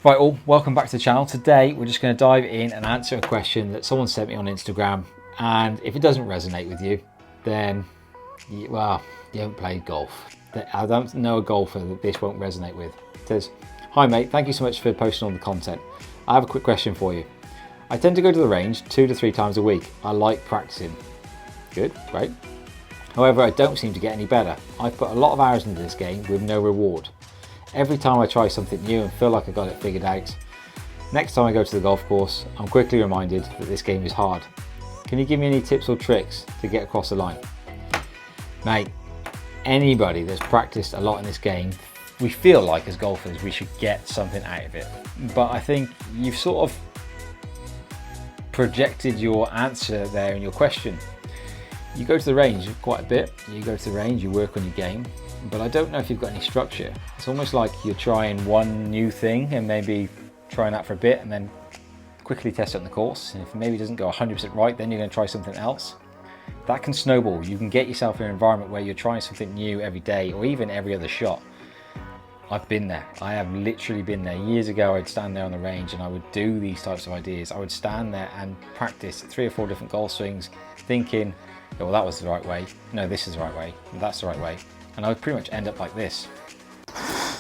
Right, all, welcome back to the channel. Today we're just going to dive in and answer a question that someone sent me on Instagram, and if it doesn't resonate with you, then well, you haven't played golf. I don't know a golfer that this won't resonate with. It says, "Hi mate, thank you so much for posting all the content. I have a quick question for you. I tend to go to the range 2 to 3 times a week. I like practicing." Good, great. "However, I don't seem to get any better. I've put a lot of hours into this game with no reward. Every time I try something new and feel like I got it figured out, next time I go to the golf course, I'm quickly reminded that this game is hard. Can you give me any tips or tricks to get across the line?" Mate, anybody that's practiced a lot in this game, we feel like as golfers we should get something out of it. But I think you've sort of projected your answer there in your question. You go to the range quite a bit, you go to the range, you work on your game, but I don't know if you've got any structure. It's almost like you're trying one new thing and maybe trying that for a bit and then quickly test it on the course. And if maybe it doesn't go 100% right, then you're going to try something else. That can snowball. You can get yourself in an environment where you're trying something new every day or even every other shot. I've been there. I have literally been there. Years ago, I'd stand there on the range and I would do these types of ideas. I would stand there and practice 3 or 4 different golf swings, thinking, "Oh, well, that was the right way. No, this is the right way. That's the right way." And I would pretty much end up like this.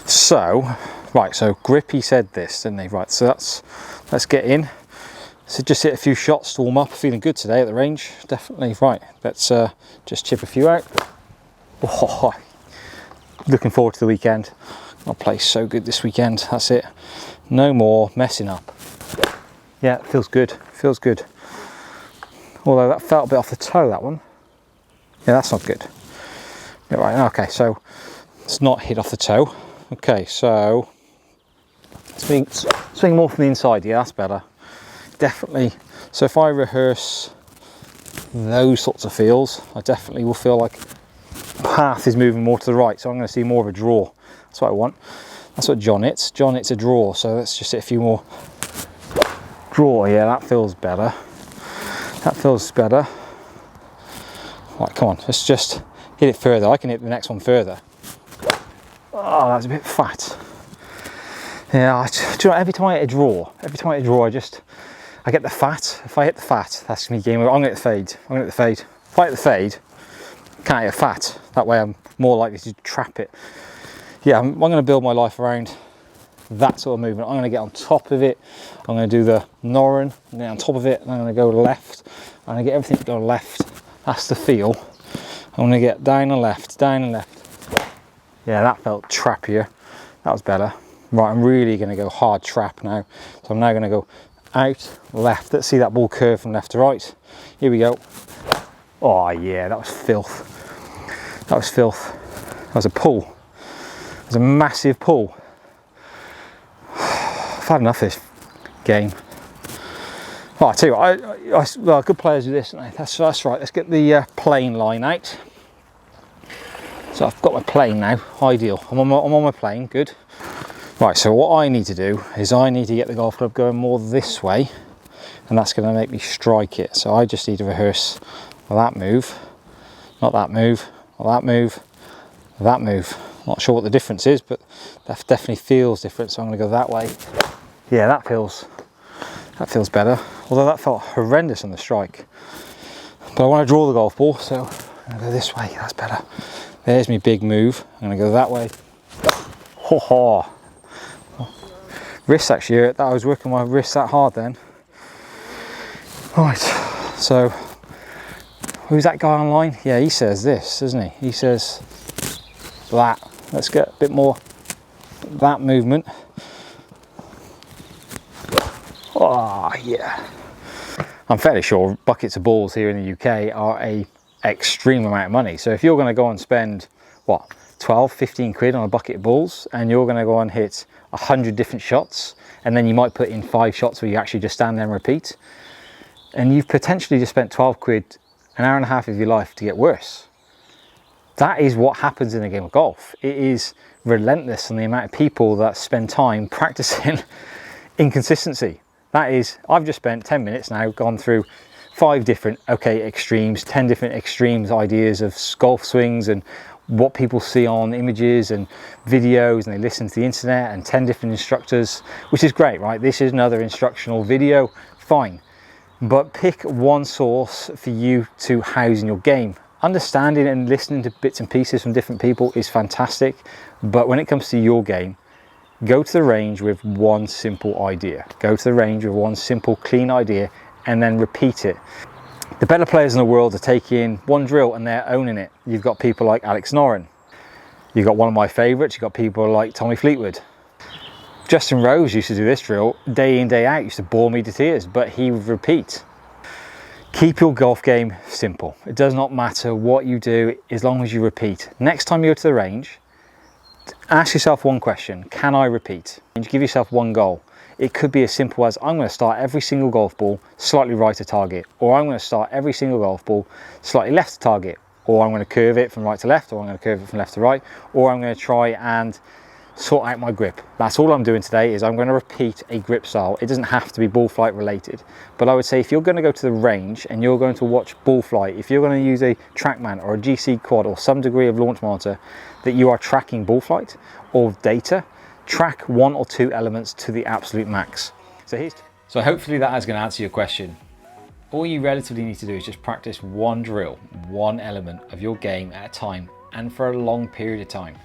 So, right, so Grippy said this, didn't he? Right, so let's get in. So just hit a few shots to warm up. Feeling good today at the range, definitely. Right, let's just chip a few out. Oh, looking forward to the weekend. I'll play so good this weekend, that's it. No more messing up. Yeah, it feels good, feels good. Although that felt a bit off the toe, that one. Yeah, that's not good. Yeah, right, okay, so it's not hit off the toe. Okay, so swing more from the inside. Yeah, that's better. Definitely. So if I rehearse those sorts of feels, I definitely will feel like the path is moving more to the right. So I'm going to see more of a draw. That's what I want. That's what John hits. John hits a draw. So let's just hit a few more. Draw. Yeah, that feels better. That feels better. Right, come on. Let's just hit it further. I can hit the next one further. Oh, that's a bit fat. Yeah, do you know, every time I hit a draw, I get the fat. If I hit the fat, that's me game over. I'm going to hit the fade. I'm going to hit the fade. If I hit the fade, can't hit a fat. That way I'm more likely to trap it. Yeah, I'm going to build my life around that sort of movement. I'm going to get on top of it. I'm going to do the Norrin, and then on top of it, and I'm going to go left. I'm going to get everything to go left. That's the feel. I'm going to get down and left, down and left. Yeah, that felt trappier. That was better. Right, I'm really going to go hard trap now. So I'm now going to go out, left. Let's see that ball curve from left to right. Here we go. Oh yeah, that was filth. That was filth. That was a pull. It was a massive pull. I've had enough of this game. Oh, I tell you what, well, good players do this, don't they? That's right. Let's get the plane line out. So I've got my plane now. Ideal. I'm on my plane. Good. Right. So what I need to do is I need to get the golf club going more this way, and that's going to make me strike it. So I just need to rehearse that move, not that move, or that move, that move. Not sure what the difference is, but that definitely feels different. So I'm going to go that way. Yeah, that feels better. Although that felt horrendous on the strike. But I want to draw the golf ball, so I'm going to go this way. That's better. There's my big move. I'm going to go that way. Ho ho. Wrists actually, I was working my wrists that hard then. Right, so who's that guy online? Yeah, he says this, doesn't he? He says that. Let's get a bit more that movement. Oh yeah. I'm fairly sure buckets of balls here in the UK are a extreme amount of money. So if you're going to go and spend what, 12, 15 quid on a bucket of balls, and you're going to go and hit 100 different shots, and then you might put in 5 shots where you actually just stand there and repeat, and you've potentially just spent 12 quid, an hour and a half of your life to get worse. That is what happens in a game of golf. It is relentless on the amount of people that spend time practicing inconsistency. That is, I've just spent 10 minutes now, gone through 5 different extremes, 10 different extremes ideas of golf swings and what people see on images and videos, and they listen to the internet and 10 different instructors, which is great, right? This is another instructional video, fine. But pick one source for you to house in your game. Understanding and listening to bits and pieces from different people is fantastic, but when it comes to your game, go to the range with one simple idea. Go to the range with one simple, clean idea, and then repeat it. The better players in the world are taking one drill and they're owning it. You've got people like Alex Noren. You've got one of my favourites, you've got people like Tommy Fleetwood. Justin Rose used to do this drill day in, day out, used to bore me to tears, but he would repeat. Keep your golf game simple. It does not matter what you do as long as you repeat. Next time you go to the range, ask yourself one question: can I repeat? And give yourself one goal. It could be as simple as, I'm going to start every single golf ball slightly right of target, or I'm going to start every single golf ball slightly left of target, or I'm going to curve it from right to left, or I'm going to curve it from left to right, or I'm going to try and sort out my grip. That's all I'm doing today, is I'm going to repeat a grip style. It doesn't have to be ball flight related, but I would say if you're going to go to the range and you're going to watch ball flight, if you're going to use a TrackMan or a GC quad or some degree of launch monitor that you are tracking ball flight or data, track one or two elements to the absolute max. So hopefully that is going to answer your question. All you relatively need to do is just practice one drill, one element of your game at a time, and for a long period of time.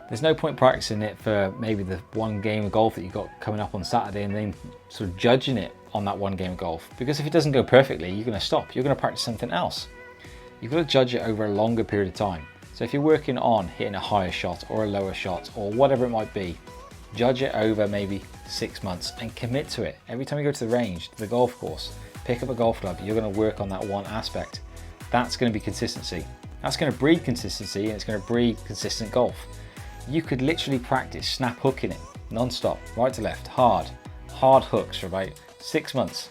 There's no point practicing it for maybe the one game of golf that you got coming up on Saturday and then sort of judging it on that one game of golf. Because if it doesn't go perfectly, you're going to stop. You're going to practice something else. You've got to judge it over a longer period of time. So if you're working on hitting a higher shot or a lower shot or whatever it might be, judge it over maybe 6 months and commit to it. Every time you go to the range, to the golf course, pick up a golf club, you're going to work on that one aspect. That's going to be consistency. That's going to breed consistency, and it's going to breed consistent golf. You could literally practice snap hooking it non-stop, right to left, hard hooks for about 6 months.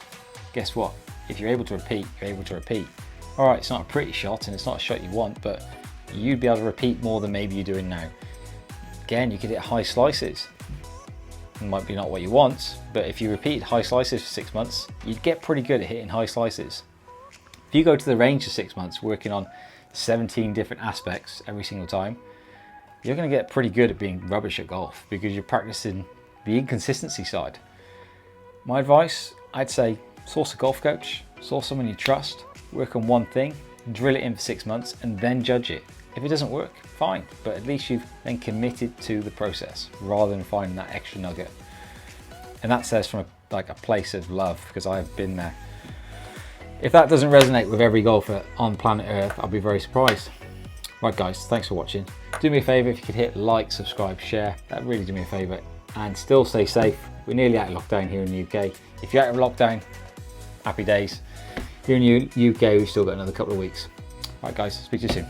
Guess what? If you're able to repeat, you're able to repeat. All right, it's not a pretty shot and it's not a shot you want, but you'd be able to repeat more than maybe you're doing now. Again, you could hit high slices. It might be not what you want, but if you repeat high slices for 6 months, you'd get pretty good at hitting high slices. If you go to the range for 6 months, working on 17 different aspects every single time, you're going to get pretty good at being rubbish at golf because you're practicing the inconsistency side. My advice, I'd say source a golf coach, source someone you trust, work on one thing, drill it in for 6 months and then judge it. If it doesn't work, fine, but at least you've then committed to the process rather than finding that extra nugget. And that says from a place of love, because I've been there. If that doesn't resonate with every golfer on planet Earth, I'll be very surprised. Right guys, thanks for watching. Do me a favour if you could hit like, subscribe, share. That really do me a favour. And still stay safe. We're nearly out of lockdown here in the UK. If you're out of lockdown, happy days. Here in the UK, we've still got another couple of weeks. Right guys, speak to you soon.